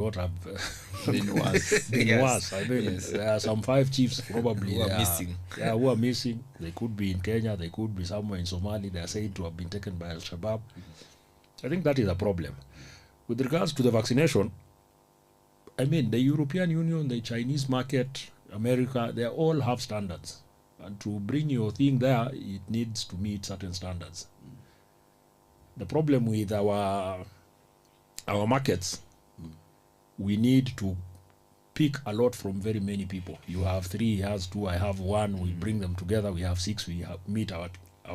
what have been worse. been worse. I mean, there are some 5 chiefs probably who are missing. Yeah, who are missing. They could be in Kenya, they could be somewhere in Somalia. They are said to have been taken by Al-Shabaab. I think that is a problem. With regards to the vaccination, I mean, the European Union, the Chinese market, America, they all have standards. And to bring your thing there, it needs to meet certain standards. The problem with our markets, we need to pick a lot from very many people. You have 3, he has 2, I have 1. We bring them together, we have 6, we meet our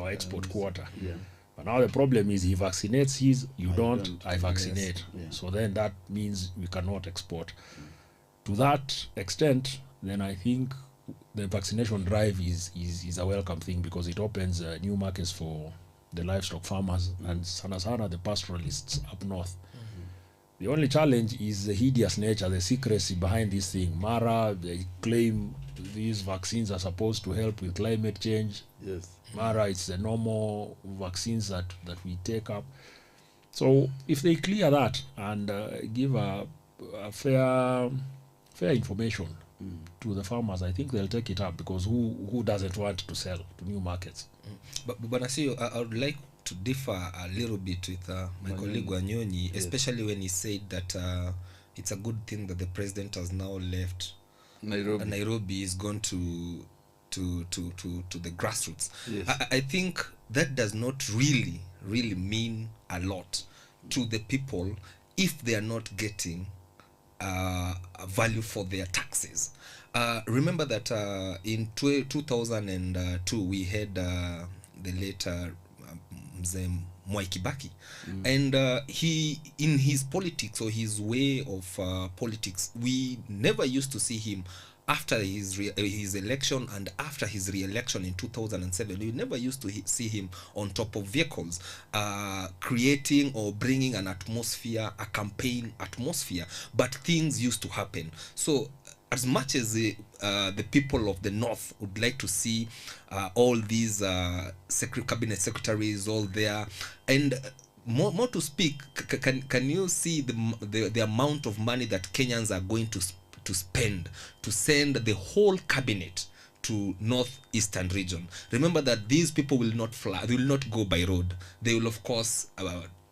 export quota. Yeah. But now the problem is he vaccinates his, you don't, I vaccinate. Yes. Yeah. So then that means we cannot export. To that extent, then I think the vaccination drive is a welcome thing, because it opens new markets for the livestock farmers and sana the pastoralists up north. The only challenge is the hideous nature, the secrecy behind this thing. Mara, they claim these vaccines are supposed to help with climate change. Yes. Mara, it's the normal vaccines that we take up. So if they clear that and give a fair information to the farmers, I think they'll take it up, because who doesn't want to sell to new markets? But I see, I would like to differ a little bit with my colleague Wanyonyi, especially when he said that it's a good thing that the president has now left Nairobi is gone to the grassroots. Yes. I think that does not really mean a lot to the people if they are not getting a value for their taxes. Remember that in 2002 we had the late Mzee Mwai Kibaki, and he, in his politics or his way of politics, we never used to see him after his election and after his re-election in 2007. We never used to see him on top of vehicles, creating or bringing an atmosphere, a campaign atmosphere, but things used to happen. So as much as the people of the north would like to see all these cabinet secretaries all there, and more to speak, can you see the amount of money that Kenyans are going to spend to send the whole cabinet to northeastern region? Remember that these people will not fly, they will not go by road. They will of course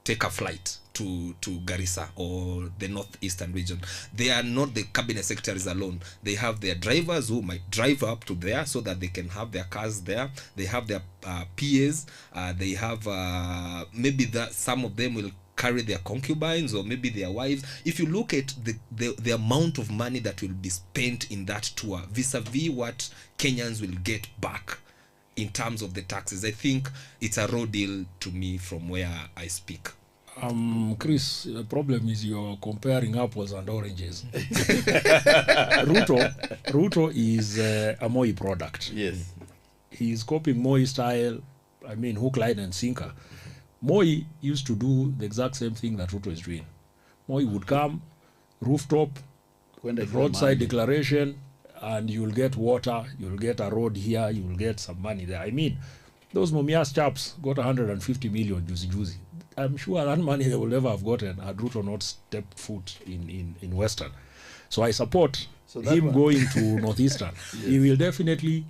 take a flight to Garissa or the northeastern region. They are not the cabinet secretaries alone. They have their drivers who might drive up to there so that they can have their cars there. They have their PAs. They have maybe some of them will carry their concubines or maybe their wives. If you look at the amount of money that will be spent in that tour vis-a-vis what Kenyans will get back in terms of the taxes, I think it's a raw deal to me from where I speak. Chris, the problem is you're comparing apples and oranges. Ruto is a Moi product. Yes. He's copying Moi style, I mean, hook, line, and sinker. Moi used to do the exact same thing that Ruto is doing. Moi would come, rooftop, roadside declaration, and you'll get water, you'll get a road here, you'll get some money there. I mean, those Mumias chaps got 150 million juicy. I'm sure that money they will never have gotten had Ruto not stepped foot in Western. So I support him going to Northeastern. Yes. He will definitely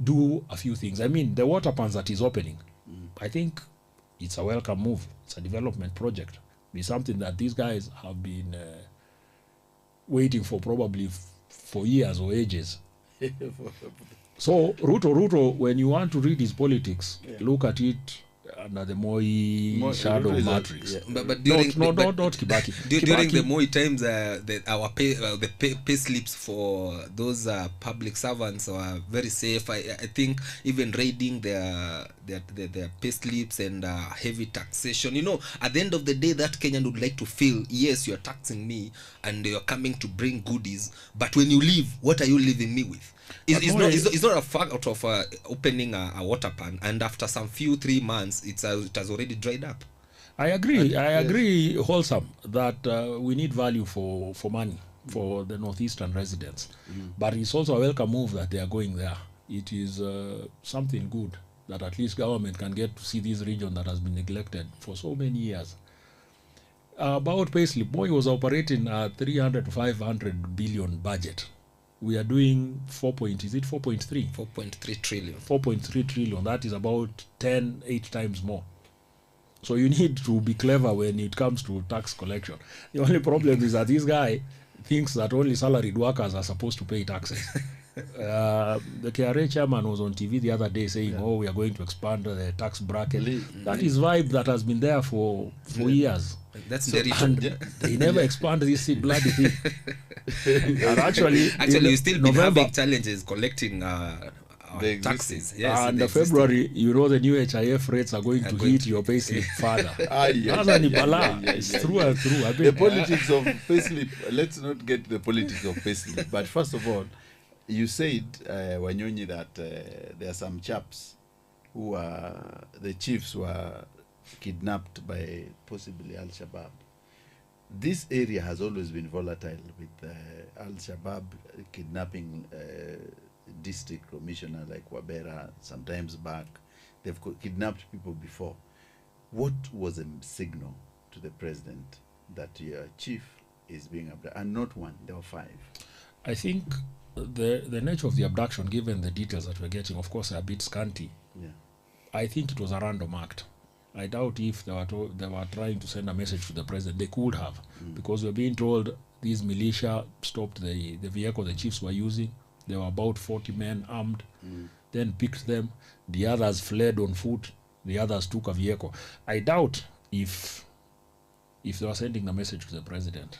do a few things. I mean, the water pans that he's opening, I think it's a welcome move. It's a development project. It's something that these guys have been waiting for probably for years or ages. So Ruto, when you want to read his politics, look at it under the Moi shadow matrix. But during not Kibaki. During the Moi times, the pay slips for those public servants are very safe. I think even raiding their pay slips and heavy taxation. You know, at the end of the day, that Kenyan would like to feel, yes, you're taxing me and you're coming to bring goodies, but when you leave, what are you leaving me with? It's not a fact of opening a water pan and after some 3 months it has already dried up. I agree wholesome that we need value for money for the northeastern residents, but it's also a welcome move that they are going there. It is something good that at least government can get to see this region that has been neglected for so many years. About payslip, Moi was operating a 300 to 500 billion budget. We are doing 4.3? 4.3 trillion. 4.3 trillion. That is about 8 times more. So you need to be clever when it comes to tax collection. The only problem is that this guy thinks that only salaried workers are supposed to pay taxes. The KRA chairman was on TV the other day saying, oh, we are going to expand the tax bracket. That is vibe that has been there for years. That's and they never expand this bloody thing. And actually you still been having challenges collecting taxes. Yes, and in February, you know, the new HIF rates are going to hit your payslip further. It's through and through. I mean, the politics of payslip. Let's not get the politics of payslip. But first of all, you said, Wanyonyi, that there are some chaps who are the chiefs were kidnapped by possibly Al-Shabaab. This area has always been volatile with Al-Shabaab kidnapping district commissioner like Wabera sometimes back. They've kidnapped people before. What was a signal to the president that your chief is being abducted? And not one, there were 5. I think the nature of the abduction, given the details that we're getting, of course, are a bit scanty. Yeah. I think it was a random act. I doubt if they were trying to send a message to the president. They could have, because we're being told these militia stopped the vehicle the chiefs were using. There were about 40 men armed, then picked them. The others fled on foot. The others took a vehicle. I doubt if they were sending the message to the president.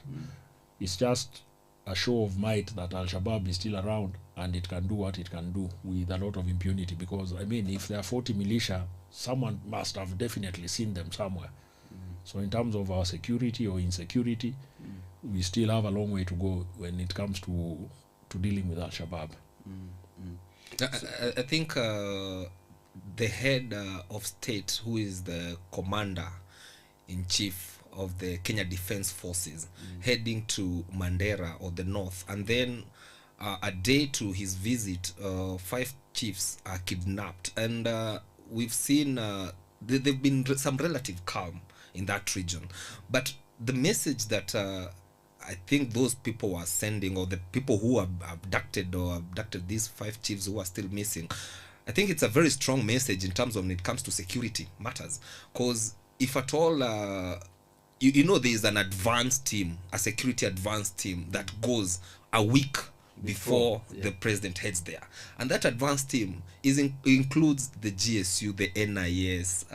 It's just a show of might that Al-Shabaab is still around and it can do what it can do with a lot of impunity. Because, I mean, if there are 40 militia, someone must have definitely seen them somewhere. So in terms of our security or insecurity, we still have a long way to go when it comes to dealing with Al-Shabaab. I think the head of state, who is the commander-in-chief of the Kenya Defence Forces, heading to Mandera or the north, and then a day to his visit, 5 chiefs are kidnapped, and we've seen there've been some relative calm in that region, but the message that I think those people were sending, or the people who have abducted these 5 chiefs who are still missing, I think it's a very strong message in terms of when it comes to security matters. Because if at all, you know, there is an advanced team, a security advanced team that goes a week before the president heads there, and that advanced team includes the GSU, the NIS,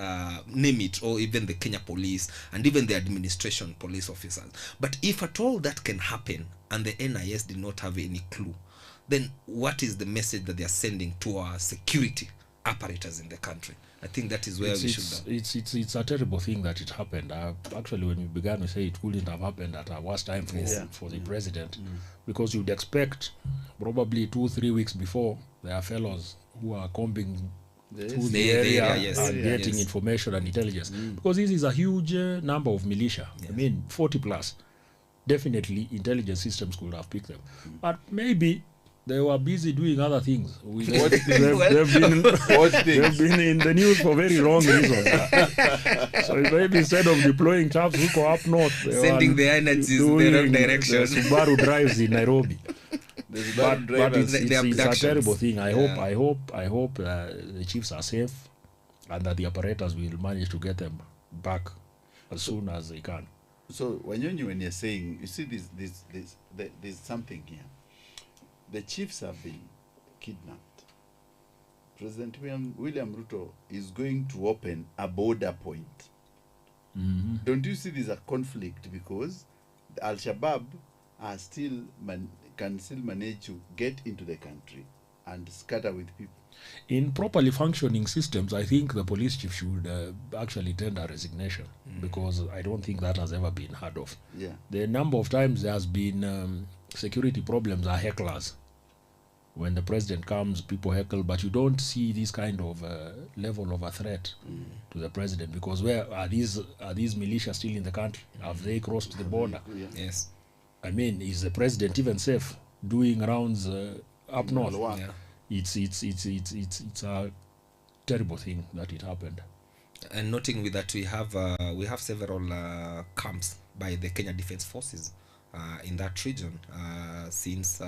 name it, or even the Kenya Police, and even the administration police officers. But if at all that can happen and the NIS did not have any clue, then what is the message that they are sending to our security apparatus in the country? I think that is where we should. It's a terrible thing that it happened. Actually, when we began, we say it couldn't have happened at a worse time for the president, because you'd expect probably 2-3 weeks before there are fellows who are combing through the area and getting information and intelligence, because this is a huge number of militia. I mean, 40 plus. Definitely, intelligence systems could have picked them, but maybe they were busy doing other things. They've been in the news for very wrong reasons. So maybe instead of deploying troops who go up north, sending the energies in the wrong direction. Subaru drives in Nairobi. But it's a terrible thing. I hope the chiefs are safe and that the apparatus will manage to get them back as soon as they can. So when you're saying, you see, there's something here. The chiefs have been kidnapped. President William Ruto is going to open a border point. Don't you see there's a conflict, because the Al-Shabaab are can still manage to get into the country and scatter with people? In properly functioning systems, I think the police chief should actually tender resignation, because I don't think that has ever been heard of. The number of times there has been security problems are hecklers. When the president comes, people heckle, but you don't see this kind of level of a threat to the president, because where are these militia still in the country? Have they crossed the border? Yes. I mean, is the president even safe doing rounds up north? It's a terrible thing that it happened. And noting with that, we have several camps by the Kenya Defence Forces in that region since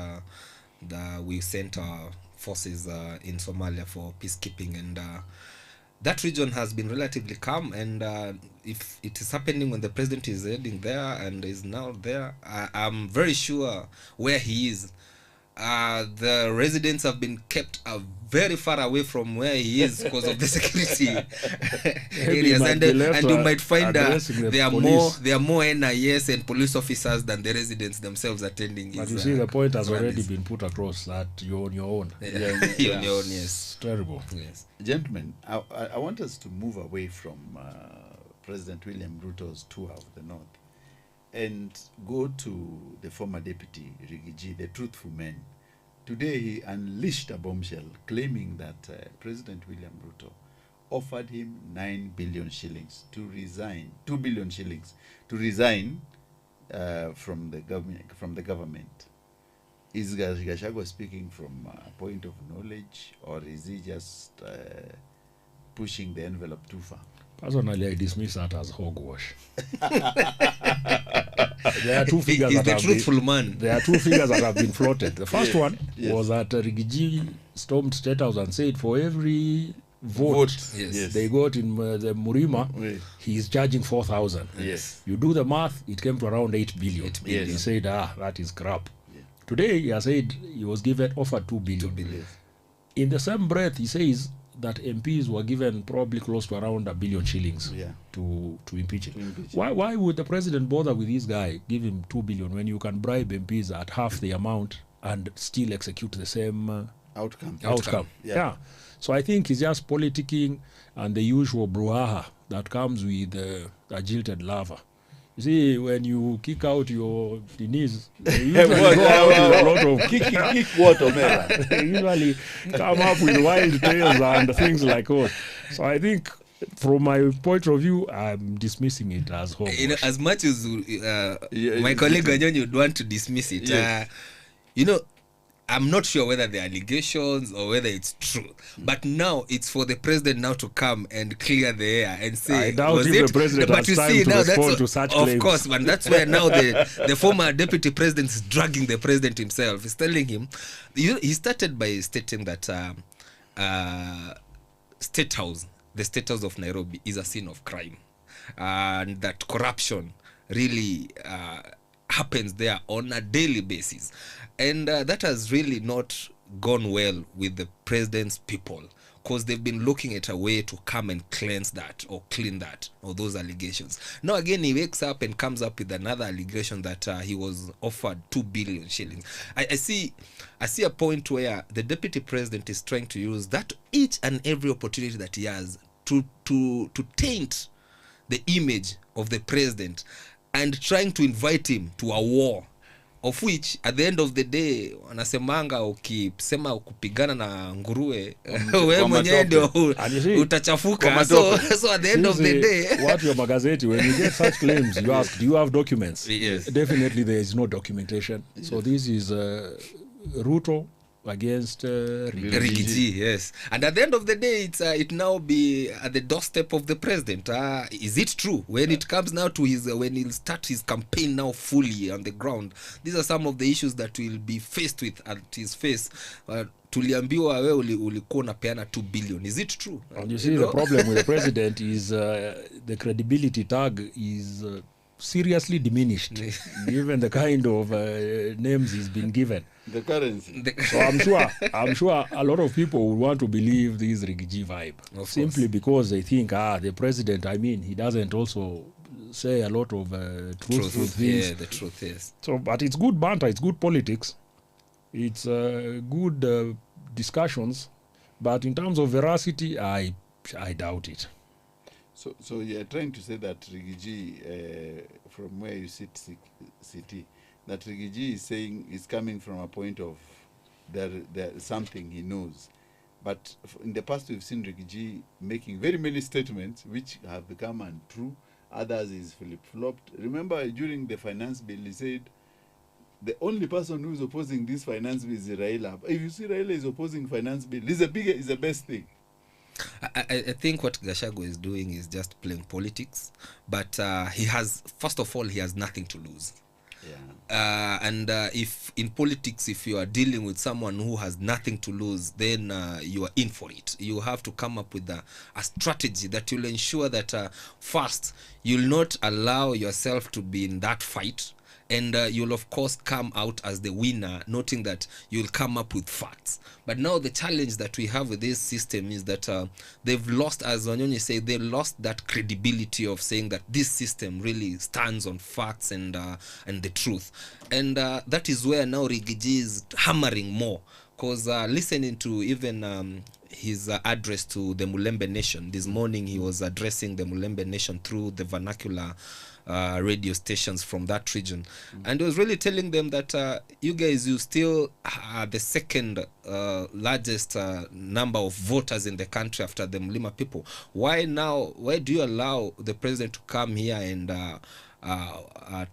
we sent our forces in Somalia for peacekeeping, and that region has been relatively calm, and if it is happening when the president is heading there and is now there, I'm very sure where he is, the residents have been kept very far away from where he is because of the security areas, and you might find there are more NIS and police officers than the residents themselves attending. But you see, the point has already been put across that you're on your own. You're on your own, yes. It's terrible. Yes. Gentlemen, I want us to move away from President William Ruto's tour of the North and go to the former deputy, Rigiji, the truthful man. Today he unleashed a bombshell claiming that President William Ruto offered him 9 billion shillings to resign, 2 billion shillings to resign from the government. Is Gachagua speaking from a point of knowledge, or is he just pushing the envelope too far? Personally, I dismiss that as hogwash. There are two figures He's the truthful man. There are two figures that have been floated. The first one was that Rigiji stormed State House and said for every vote they got in the Murima, he is charging 4,000. Yes. You do the math, it came to around 8 billion. He said, that is crap. Today, he has said he was offered 2 billion. 2 billion. In the same breath, he says that MPs were given probably close to around 1 billion shillings to impeach him. Why would the president bother with this guy, give him 2 billion when you can bribe MPs at half the amount and still execute the same outcome? Yeah. So I think he's just politicking and the usual brouhaha that comes with a jilted lover. You see, when you kick out your knees, they usually go out with a lot of kick water, man. They usually come up with wild tales and things like that. So I think, from my point of view, I'm dismissing it as hogwash. You know, as much as my colleague Wanyonyi would want to dismiss it, I'm not sure whether the allegations or whether it's true. But now it's for the president now to come and clear the air and say, I doubt if the president has time to respond to such claims. Of course, but that's where now the former deputy president is dragging the president himself. He's telling him, he started by stating that the State House of Nairobi is a scene of crime, and that corruption really happens there on a daily basis. And that has really not gone well with the president's people, because they've been looking at a way to come and cleanse that or clean that or those allegations. Now again, he wakes up and comes up with another allegation that he was offered 2 billion shillings. I see a point where the deputy president is trying to use that each and every opportunity that he has to taint the image of the president and trying to invite him to a war, of which at the end of the day wanasemanga ukisema kupigana na nguruwe wewe mwenyewe ndio utachafuka. So at the end of the day, what your magazeti, when you get such claims, you ask, do you have documents? Yes. Definitely there is no documentation. So this is Ruto against Rigiji, yes. And at the end of the day, it now be at the doorstep of the president. Is it true? When it comes now to when he'll start his campaign now fully on the ground, these are some of the issues that will be faced with at his face. Tuliambiwa wewe ulikuwa unapeana 2 billion. Is it true? And you see, the problem with the president is the credibility tag is seriously diminished given the kind of names he's been given. The currency. So I'm sure a lot of people would want to believe this Rigiji vibe, simply because they think the president, he doesn't also say a lot of truthful things. Yeah, the truth is. So, but it's good banter, it's good politics, it's good discussions, but in terms of veracity, I doubt it. So you're trying to say that Rigiji, from where you sit, city, that Rigiji is saying is coming from a point of there something he knows. But in the past, we've seen Rigiji making very many statements which have become untrue. Others is flip-flopped. Remember, during the finance bill, he said, the only person who is opposing this finance bill is Raila. If you see Raila is opposing finance bill, this is the best thing. I think what Gachagua is doing is just playing politics, but he has, first of all, he has nothing to lose. And if in politics, if you are dealing with someone who has nothing to lose, then you are in for it. You have to come up with a strategy that will ensure that first, you'll not allow yourself to be in that fight, and you'll of course come out as the winner, noting that you'll come up with facts. But now the challenge that we have with this system is that they've lost, as Wanyonyi said, they lost that credibility of saying that this system really stands on facts and the truth. And that is where now Rigiji is hammering more, because listening to even his address to the Mulembe Nation this morning, he was addressing the Mulembe Nation through the vernacular radio stations from that region, and he was really telling them that you guys, you still are the second largest number of voters in the country after the Mlima people. Why do you allow the president to come here and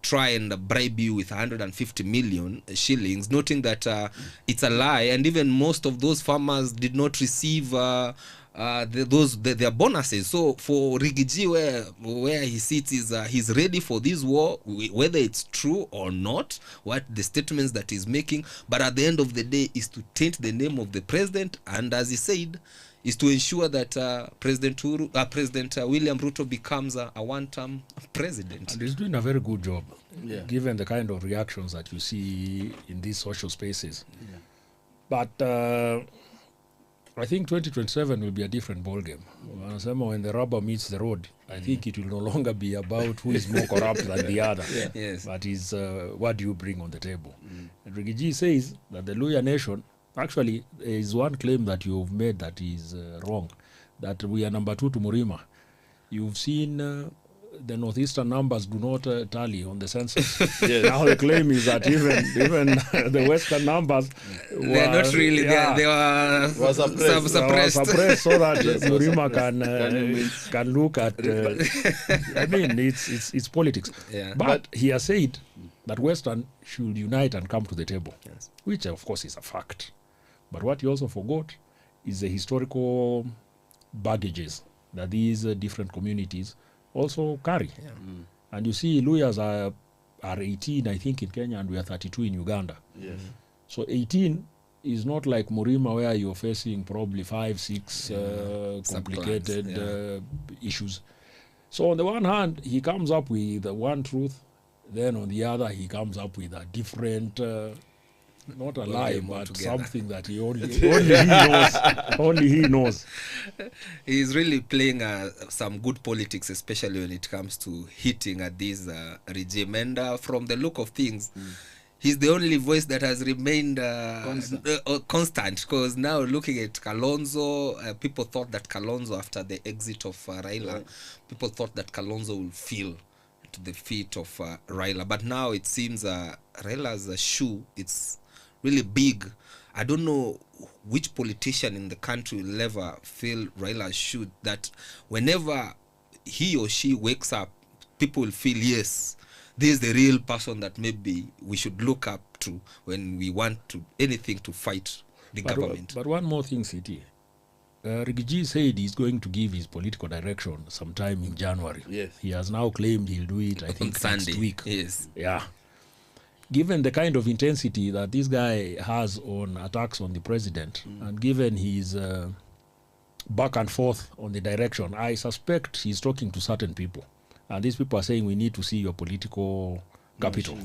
try and bribe you with 150 million shillings, noting that it's a lie, and even most of those farmers did not receive their bonuses. So for Rigiji, where he sits is he's ready for this war, whether it's true or not, what the statements that he's making, but at the end of the day is to taint the name of the president, and as he said, is to ensure that President William Ruto becomes a one-term president. And he's doing a very good job, given the kind of reactions that you see in these social spaces. But I think 2027 will be a different ballgame. When the rubber meets the road, I think it will no longer be about who is more corrupt than the other. Yes. But is what do you bring on the table? And Rigiji says that the Luhya nation, actually, there is one claim that you've made that is wrong, that we are number 2 to Murima. You've seen the northeastern numbers do not tally on the census. Now the claim is that even the western numbers they're not really they were suppressed so that Murima can look at I mean, it's politics. But he has said that Western should unite and come to the table, which of course is a fact. But what he also forgot is the historical baggages that these different communities also carry. And you see, Luhyas are 18, I think, in Kenya, and we are 32 in Uganda. So 18 is not like Murima, where you're facing probably 5, 6 complicated issues. So on the one hand, he comes up with one truth, then on the other, he comes up with a different, not a lie, but something that he only he knows. Only he knows. He's really playing some good politics, especially when it comes to hitting at this regime. And from the look of things, he's the only voice that has remained constant. Because now looking at Kalonzo, people thought that Kalonzo, after the exit of Raila, people thought that Kalonzo will feel to the feet of Raila. But now it seems Raila's shoe, it's really big. I don't know which politician in the country will ever feel Raila's shoe, that whenever he or she wakes up, people will feel, yes, this is the real person that maybe we should look up to when we want to anything to fight the government. But one more thing, CT. Rigiji said he's going to give his political direction sometime in January. He has now claimed he'll do it, I think, next week. Given the kind of intensity that this guy has on attacks on the president, and given his back and forth on the direction, I suspect he's talking to certain people. And these people are saying, we need to see your political capital.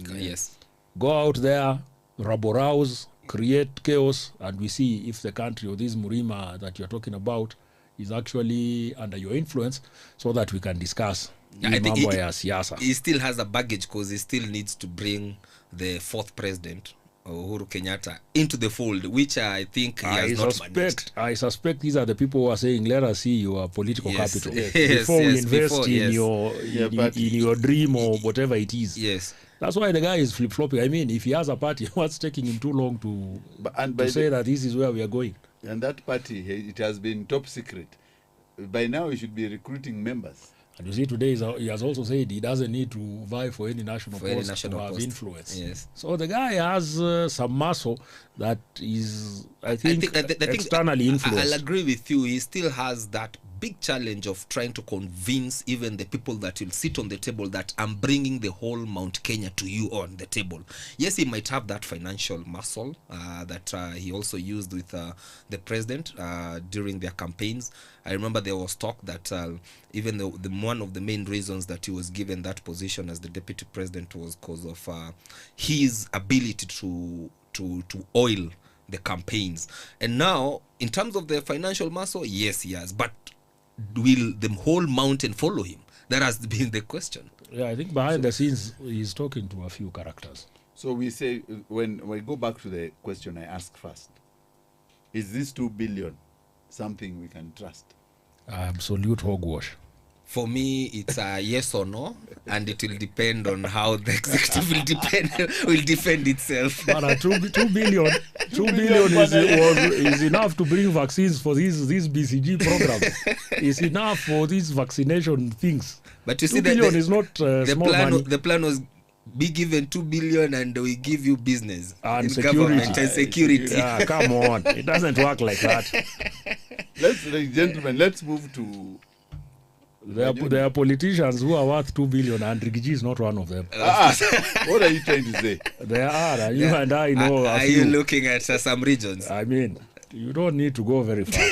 Go out there, rabble-rouse, create chaos, and we see if the country or this Murima that you're talking about is actually under your influence, so that we can discuss. I think he still has a baggage, because he still needs to bring the 4th president, Uhuru Kenyatta, into the fold, which I think he has not managed. I suspect these are the people who are saying, let us see your political capital before we invest in your dream or whatever it is. That's why the guy is flip-flopping. I mean, if he has a party, what's taking him too long to say that this is where we are going? And that party, it has been top secret. By now, he should be recruiting members. And you see today he has also said he doesn't need to vie for any national For any post national to have post. influence. Yes. So the guy has some muscle that is, I think externally I'll influenced. agree with you. He still has that big challenge of trying to convince even the people that will sit on the table that I'm bringing the whole Mount Kenya to you on the table. Yes, he might have that financial muscle that he also used with the president during their campaigns. I remember there was talk that even the one of the main reasons that he was given that position as the deputy president was because of his ability to oil the campaigns. And now, in terms of the financial muscle, yes, he has. But will the whole mountain follow him? That has been the question. Yeah, I think behind the scenes he's talking to a few characters. So we say, when we go back to the question I asked first, is this 2 billion something we can trust? Absolute hogwash. For me, it's a yes or no, and it will depend on how the executive will defend itself. But 2 billion is enough to bring vaccines for these BCG programs. It's enough for these vaccination things. But you see, 2 billion is not small money. The plan was be given 2 billion and we give you business And in security. government and security. Yeah, come on. It doesn't work like that. Ladies and gentlemen, let's move to... There are politicians who are worth 2 billion, and Rigiji is not one of them. What are you trying to say? There are. You and I know a Are few. you looking at some regions? I mean, you don't need to go very far.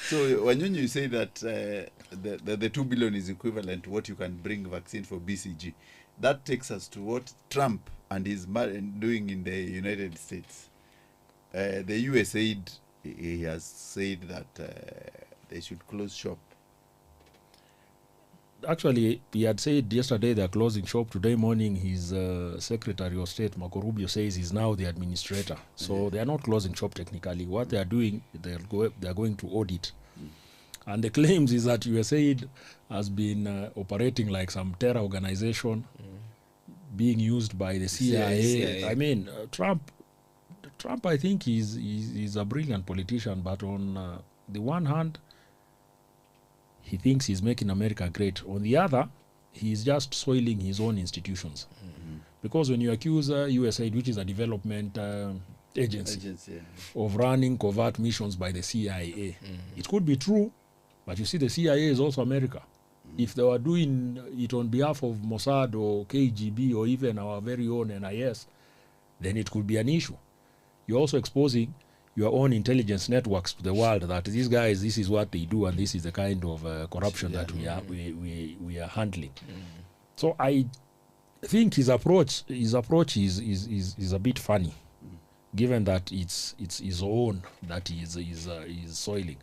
So Wanyonyi, you say that the 2 billion is equivalent to what you can bring vaccine for BCG. That takes us to what Trump and his man doing in the United States. The USAID, he has said that they should close shop. Actually, he had said yesterday they're closing shop. Today morning, his Secretary of State, Marco Rubio, says he's now the administrator. So they are not closing shop technically. What they are doing, they are going to audit. And the claims is that USAID has been operating like some terror organization, being used by the CIA. I mean, Trump, I think, is a brilliant politician, but on the one hand, he thinks he's making America great. On the other, he's just soiling his own institutions. Because when you accuse USAID, which is a development agency, of running covert missions by the CIA, it could be true, but you see, the CIA is also America. If they were doing it on behalf of Mossad or KGB or even our very own NIS, then it could be an issue. You're also exposing your own intelligence networks to the world that these guys, this is what they do, and this is the kind of corruption that we are handling. So I think his approach is a bit funny, given that it's his own that he is soiling.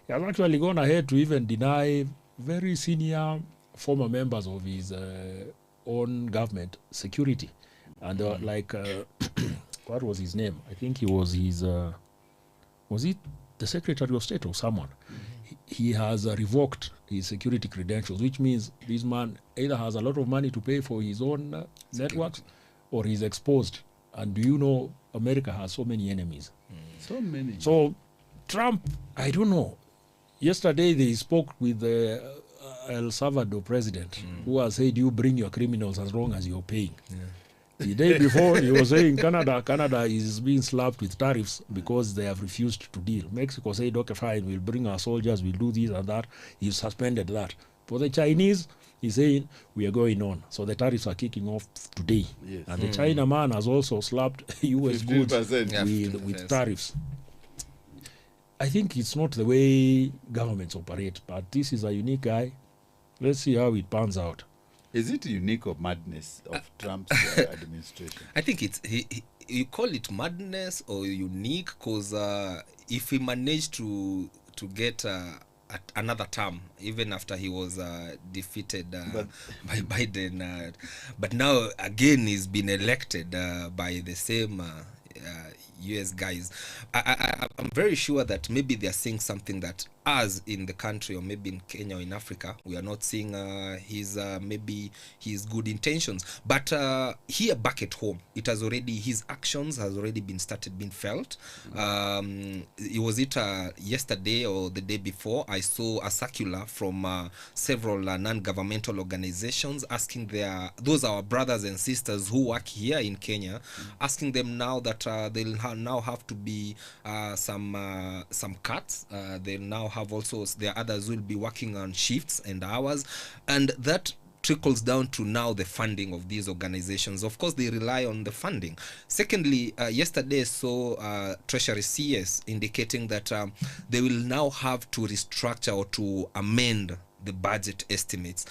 He has actually gone ahead to even deny very senior former members of his own government security, and like what was his name? I think he was his. Was it the Secretary of State or someone? He has revoked his security credentials, which means this man either has a lot of money to pay for his own networks, or he's exposed. And do you know America has so many enemies? So many. So Trump, I don't know. Yesterday they spoke with the El Salvador president, who has said, you bring your criminals as long as you're paying. The day before, he was saying Canada is being slapped with tariffs because they have refused to deal. Mexico said, okay, fine, we'll bring our soldiers, we'll do this and that. He suspended that. For the Chinese, he's saying, we are going on. So the tariffs are kicking off today. Yes. And the China man has also slapped US goods 15%. with tariffs. I think it's not the way governments operate, but this is a unique guy. Let's see how it pans out. Is it unique or madness of Trump's administration? I think it's you call it madness or unique, because if he managed to get another term, even after he was defeated by Biden, but now again he's been elected by the same US guys. I'm very sure that maybe they're seeing something that us in the country, or maybe in Kenya or in Africa, we are not seeing maybe his good intentions. But here back at home, his actions has already been felt. Was it yesterday or the day before, I saw a circular from several non-governmental organizations asking those our brothers and sisters who work here in Kenya, asking them now that they'll now have to be some cuts. They'll now have also, there are others who will be working on shifts and hours, and that trickles down to now the funding of these organizations. Of course, they rely on the funding. Secondly, yesterday saw Treasury CS indicating that they will now have to restructure or to amend the budget estimates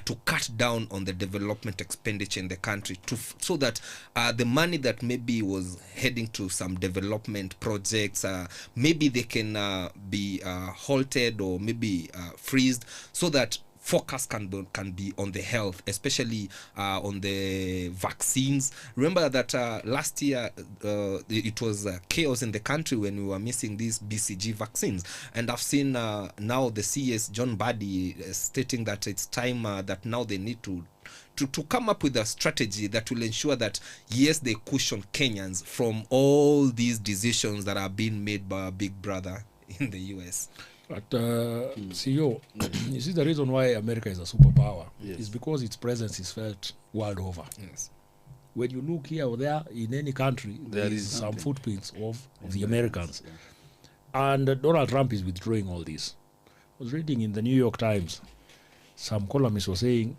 to cut down on the development expenditure in the country, so that the money that maybe was heading to some development projects, maybe they can be halted or maybe freezed, so that focus can be on the health, especially on the vaccines. Remember that last year it was chaos in the country when we were missing these BCG vaccines, and I've seen now the CS John Badi stating that it's time that now they need to come up with a strategy that will ensure that, yes, they cushion Kenyans from all these decisions that are being made by Big Brother in the US. But CEO, you see, the reason why America is a superpower is because its presence is felt world over. Yes. When you look here or there in any country, there is some footprints of the Americans. Yeah. And Donald Trump is withdrawing all this. I was reading in the New York Times, some columnists were saying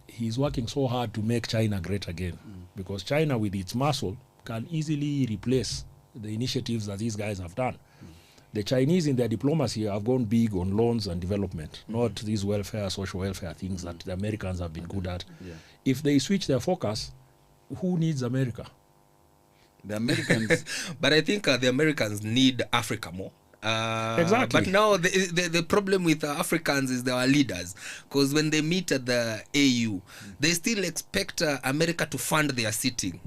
he's working so hard to make China great again, because China, with its muscle, can easily replace the initiatives that these guys have done. The Chinese in their diplomacy have gone big on loans and development, not these social welfare things that the Americans have been good at. Yeah. If they switch their focus, who needs America? The Americans. But I think the Americans need Africa more. Exactly. But now the problem with Africans is our leaders, because when they meet at the AU, they still expect America to fund their sitting.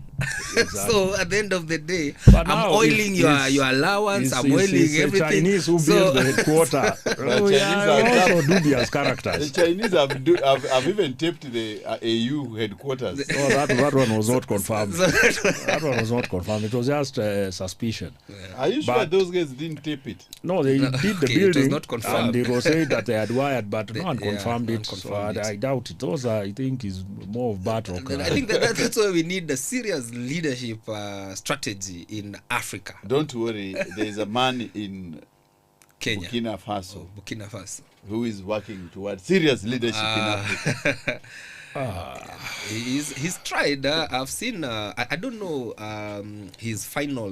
Exactly. So at the end of the day, I'm oiling your allowance, I'm oiling everything. The Chinese who build the headquarter. Also dubious characters. The Chinese have even taped the AU headquarters. Oh, that one was not confirmed. That one was not confirmed. It was just suspicion. Yeah. Are you sure those guys didn't tape it? No, they did the building, it was not confirmed. and it was said that they had wired, but no one confirmed it. So I doubt it. Those I think is more of bad rock. I think that's why we need a serious leadership strategy in Africa. Don't worry, there is a man in Kenya, Burkina Faso, who is working towards serious leadership in Africa. He's tried. I've seen. I don't know his final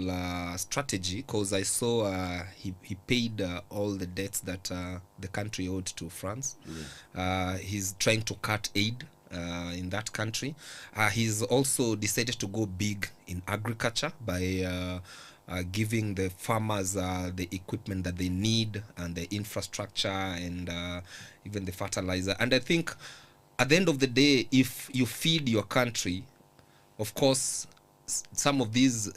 strategy, because I saw he paid all the debts that the country owed to France. He's trying to cut aid in that country. He's also decided to go big in agriculture by giving the farmers the equipment that they need, and the infrastructure, and even the fertilizer. And I think at the end of the day, if you feed your country, of course, some of these,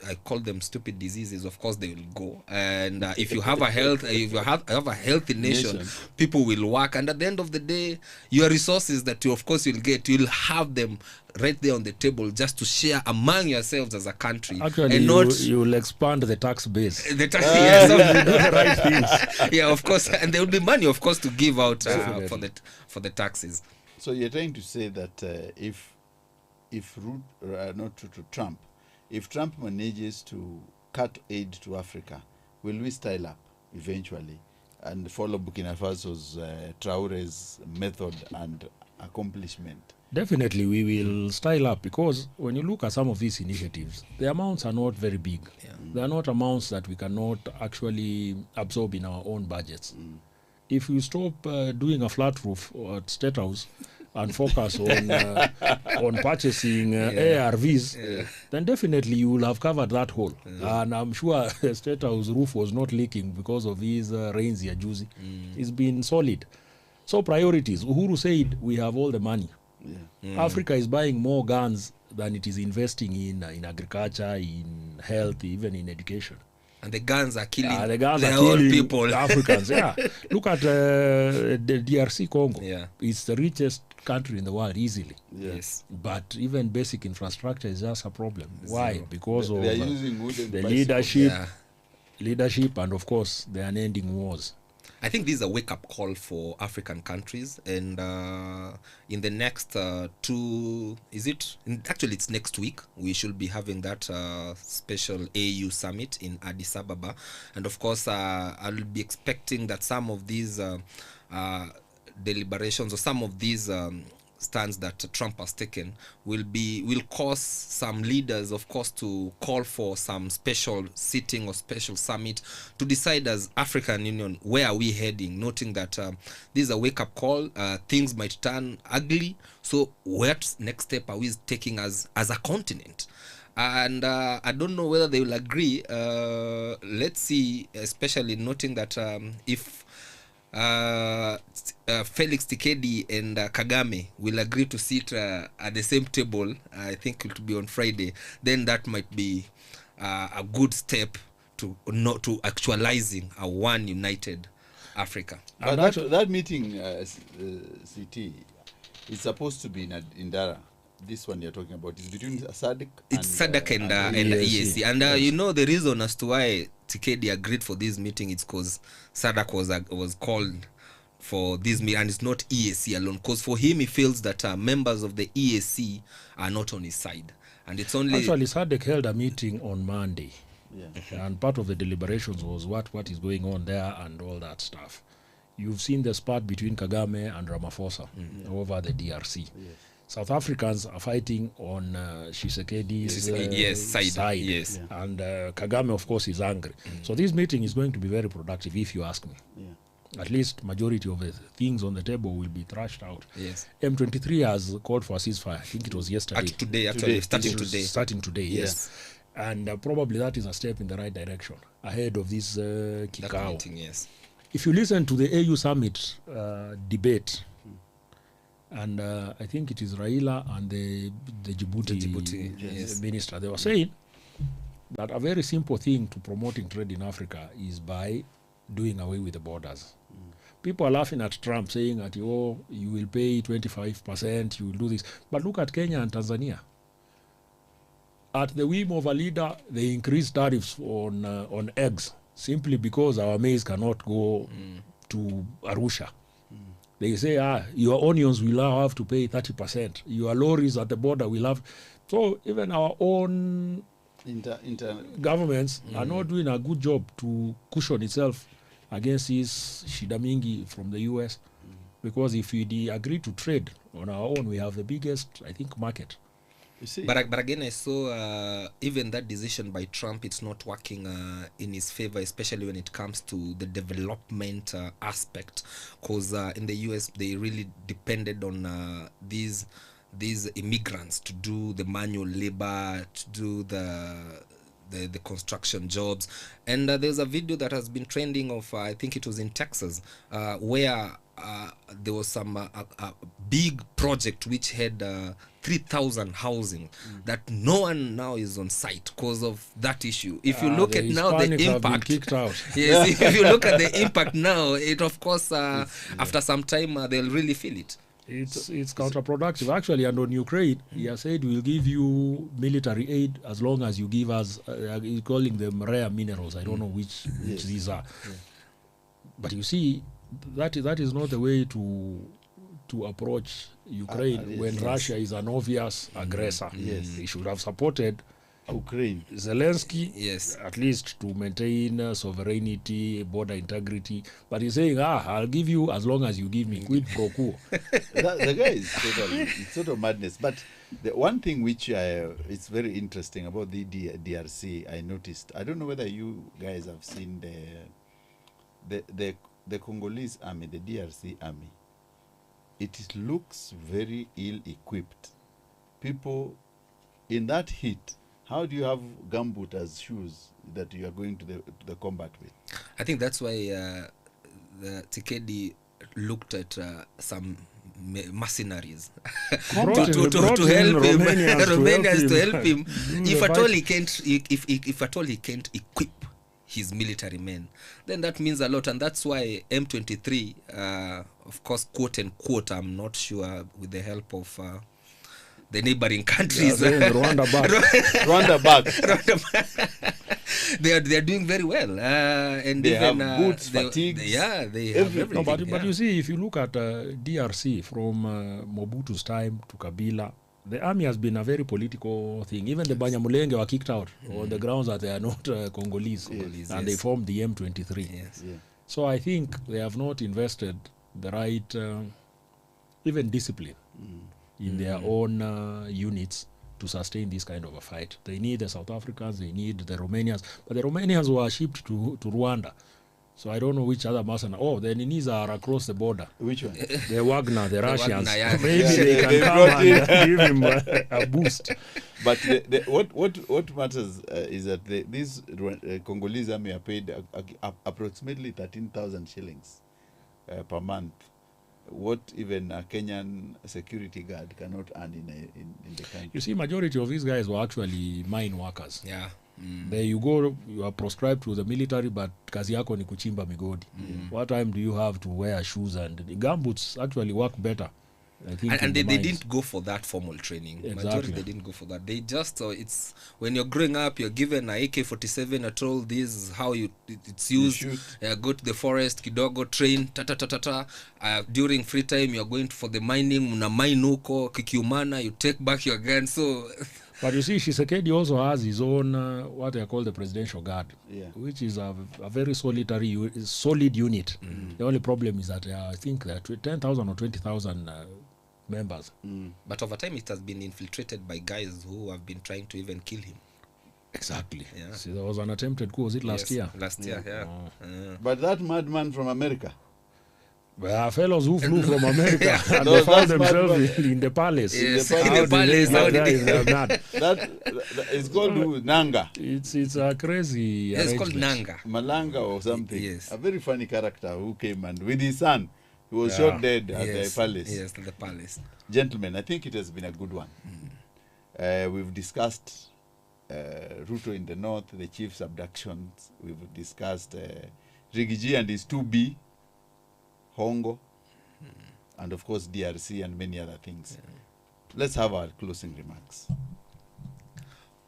I call them stupid diseases, of course they will go. And if you have a healthy nation, people will work. And at the end of the day, your resources that you, of course, you'll get, you'll have them right there on the table just to share among yourselves as a country. Actually, and you'll expand the tax base. The tax, yes, do the right things. Yeah, of course, and there will be money, of course, to give out for the taxes. So you're trying to say that if Trump, if Trump manages to cut aid to Africa, will we style up eventually and follow Burkina Faso's Traore's method and accomplishment? Definitely, we will style up, because when you look at some of these initiatives, the amounts are not very big. Yeah. They are not amounts that we cannot actually absorb in our own budgets. If you stop doing a flat roof at State House and focus on purchasing ARVs, then definitely you will have covered that hole. And I'm sure State House roof was not leaking because of these rains here, juicy. It's been solid. So priorities. Uhuru said we have all the money. Africa is buying more guns than it is investing in agriculture, in health, even in education. And the guns are killing The guns their are own killing people. Africans. Yeah, look at the DRC Congo. Yeah. It's the richest country in the world easily. Yes. But even basic infrastructure is just a problem. Why? Because They of are using wooden the bicycles. leadership, and of course the unending wars. I think this is a wake-up call for African countries, and in the next actually it's next week, we should be having that special AU summit in Addis Ababa, and of course I'll be expecting that some of these deliberations or some of these stands that Trump has taken will cause some leaders, of course, to call for some special sitting or special summit to decide as African Union where are we heading, noting that this is a wake-up call. Things might turn ugly, so what next step are we taking as a continent? And I don't know whether they will agree. Let's see, especially noting that if Felix Tshisekedi and Kagame will agree to sit at the same table, I think it will be on Friday, then that might be a good step to actualizing a one united Africa. But that meeting, CT, is supposed to be in Dara. This one you're talking about is between SADC and EAC. And yes. you know the reason as to why Tshisekedi agreed for this meeting is because SADC was called for this meeting, and it's not EAC alone. Because for him, he feels that members of the EAC are not on his side, and it's only actually SADC held a meeting on Monday, Yeah. and part of the deliberations was what is going on there and all that stuff. You've seen the spat between Kagame and Ramaphosa over the DRC. Yes. South Africans are fighting on Tshisekedi's side. Yes. Yeah. And Kagame, of course, is angry. So this meeting is going to be very productive, if you ask me. Yeah. At least majority of the things on the table will be thrashed out. Yes. M23 has called for a ceasefire. I think it was yesterday. Today, actually, starting It was today. Starting today, yes. And probably that is a step in the right direction ahead of this That Kikao. meeting, yes. If you listen to the AU summit debate, and I think it is Raila and the Djibouti yes. minister, they were saying that a very simple thing to promoting trade in Africa is by doing away with the borders. People are laughing at Trump, saying that, oh, you will pay 25%, you will do this. But look at Kenya and Tanzania. At the whim of a leader, they increased tariffs on eggs simply because our maize cannot go to Arusha. They say, your onions will now have to pay 30%. Your lorries at the border will have. So even our own governments are not doing a good job to cushion itself against this shida mingi from the US. Because if we agree to trade on our own, we have the biggest, I think, market. You see? But again, I saw even that decision by Trump, it's not working in his favor, especially when it comes to the development aspect. Because in the US, they really depended on these immigrants to do the manual labor, to do the construction jobs. And there's a video that has been trending of, I think it was in Texas, where there was some a big project which had 3,000 housing that no one now is on site because of that issue. If you look at now the impact, kicked out. yes, if you look at the impact now, it of course after some time they'll really feel it. It's counterproductive. Actually, and on Ukraine, he has said we'll give you military aid as long as you give us, calling them rare minerals. I don't know which these are. Yeah. But you see, that is not the way to approach Ukraine when Russia is an obvious aggressor. Yes. They should have supported Ukraine. Zelensky, Yes. at least to maintain sovereignty, border integrity. But he's saying, I'll give you as long as you give me, quid pro quo. The guy is it's sort of madness. But the one thing which it's very interesting about the DRC, I noticed, I don't know whether you guys have seen the Congolese army, the DRC army. It looks very ill-equipped. People in that heat, how do you have gumboot as shoes that you are going to the combat with? I think that's why the Tshisekedi looked at some mercenaries Brought in- to brought help in him, Romanians Romanians to help do him. the If at fight. all he can't, if at all he can't equip his military men, then that means a lot, and that's why M23, of course, quote unquote, I'm not sure, with the help of the neighboring countries, Yeah, then Rwanda back. Rwanda back. they are doing very well, and They even have boots, they fatigues, they have everything. everything. No, but yeah. you see, if you look at DRC from Mobutu's time to Kabila, the army has been a very political thing. Even the Banyamulenge were kicked out on the grounds that they are not Congolese, and they yes. formed the M23. Yes. Yeah. So I think they have not invested the right, even discipline in their own units to sustain this kind of a fight. They need the South Africans, they need the Romanians, but the Romanians were shipped to Rwanda. So I don't know which other mercenaries. Oh, the Ninis are across the border. Which one? The Wagner, the Russians. Wagner, yeah. Maybe Yeah, they they can come brought and give him a boost. But what matters is that these Congolese army are paid approximately 13,000 shillings per month. What even a Kenyan security guard cannot earn in the country. You see, majority of these guys were actually mine workers. Yeah. There you go, you are proscribed to the military, but kazi yako ni kuchimba migodi. What time do you have to wear shoes? And the gumboots actually work better, I think. And in they the mines. didn't go for that formal training. Exactly. Majority, they didn't go for that. They just, it's when you're growing up, you're given a AK-47, at all, this is how it's used. shoot. Go to the forest, kidogo, train, ta-ta-ta-ta-ta. During free time, you're going for the mining, muna mine huko, kikiumana, you take back your gun. So But you see, Tshisekedi also has his own, what they call the presidential guard, Yeah. which is a very solid unit. The only problem is that I think there are 10,000 or 20,000 members. but over time, it has been infiltrated by guys who have been trying to even kill him. Exactly. Yeah. See, there was an attempted coup, was it last Yes, year? Last year, yeah. But that madman from America, Well, fellows who flew from America and No, they found that's bad, themselves in the palace. Yes, in the How did they palace, get how did there they- if they're mad? that is called Nanga, It's a crazy It's called arrangement. Nanga. Malanga or something. Yes. A very funny character who came and with his son, who was shot dead at the palace. Yes, at the palace. Gentlemen, I think it has been a good one. We've discussed Ruto in the north, the chief's abductions. We've discussed Rigiji and his 2B, Hongo, and of course DRC and many other things. Let's have our closing remarks.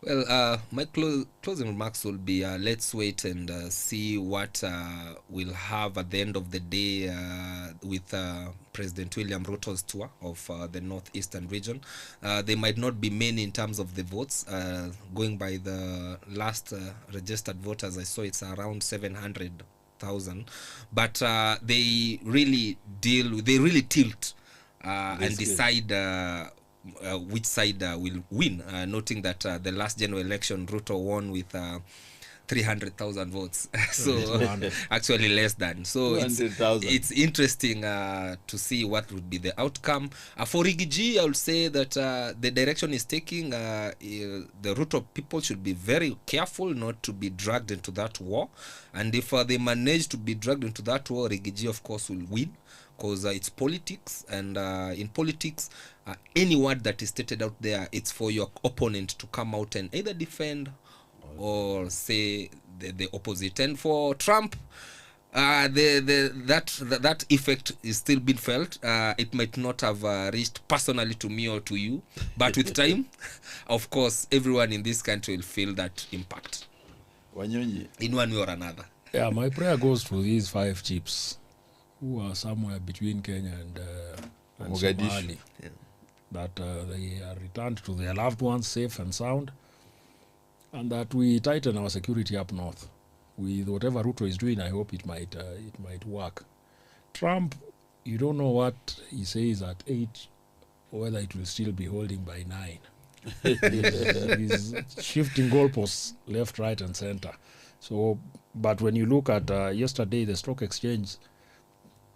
Well, my closing remarks will be let's wait and see what we'll have at the end of the day with President William Ruto's tour of the northeastern region. There might not be many in terms of the votes. Going by the last registered voters, I saw it's around 700,000. But they really tilt and decide which side will win, noting that the last general election Ruto won with 300,000 votes. So actually less than. So 200,000. it's interesting to see what would be the outcome. For Rigiji, I would say that the direction is taking, the Ruto people should be very careful not to be dragged into that war. And if they manage to be dragged into that war, Rigiji of course will win, because it's politics, and in politics, any word that is stated out there, it's for your opponent to come out and either defend or say the opposite. And for Trump, that effect is still being felt. It might not have reached personally to me or to you, but with time, of course, everyone in this country will feel that impact Wanyonyi, in one way or another. Yeah, my prayer goes to these 5 chiefs who are somewhere between Kenya and Mogadishu. Somali, that they are returned to their loved ones safe and sound, and that we tighten our security up north. With whatever Ruto is doing, I hope it might work. Trump, you don't know what he says at 8, or whether it will still be holding by 9. He's shifting goalposts left, right, and center. So, but when you look at yesterday, the stock exchange,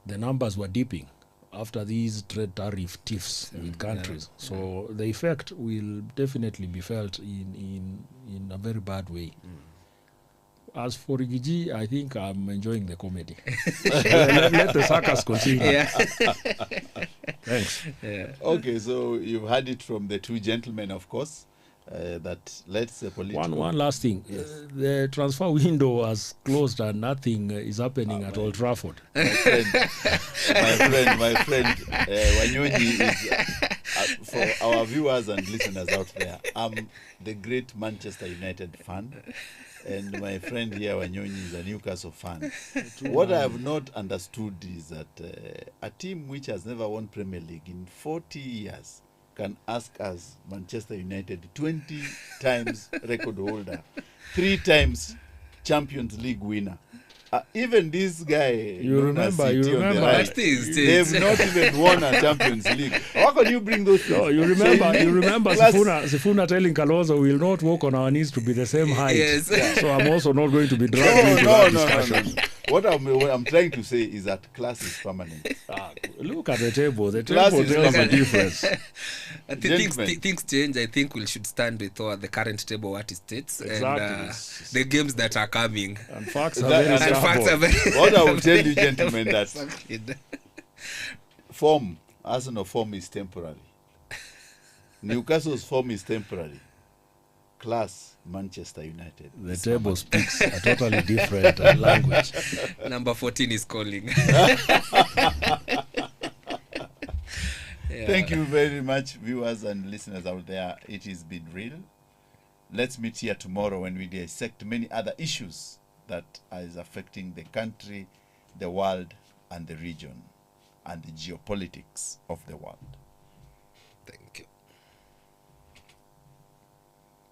the numbers were dipping after these trade tariff tiffs with countries. So the effect will definitely be felt in a very bad way. As for Rigiji, I think I'm enjoying the comedy. Let the circus continue. Yeah. Thanks. Okay, so you've heard it from the two gentlemen, of course, that let's political... One last thing. The transfer window has closed and nothing is happening at Old Trafford. My friend, Wanyonyi is, for our viewers and listeners out there, I'm the great Manchester United fan, and my friend here, Wanyonyi, is a Newcastle fan. What I have not understood is that a team which has never won Premier League in 40 years can ask us, Manchester United, 20 times record holder, 3 times Champions League winner. Even this guy, You remember, That is they've not even won a Champions League. How can you bring those things? No, you remember Sifuna telling Kalonzo we will not walk on our knees to be the same height. Yes. So I'm also not going to be dragged into that discussion. No. What I'm trying to say is that class is permanent. Look at the table. The Class table is tells the permanent. difference. I think Gentlemen. things change. I think we should stand with the current table what it states Exactly. and the games that are coming. And facts are That- very and And facts are stubborn. very What I will tell you, gentlemen, that Exactly. Arsenal form is temporary. Newcastle's form is temporary. Class, Manchester United. The is table permanent. speaks a totally different language. Number 14 is calling. Yeah. Thank you very much, viewers and listeners out there. It has been real. Let's meet here tomorrow when we dissect many other issues that is affecting the country, the world, and the region, and the geopolitics of the world. Thank you.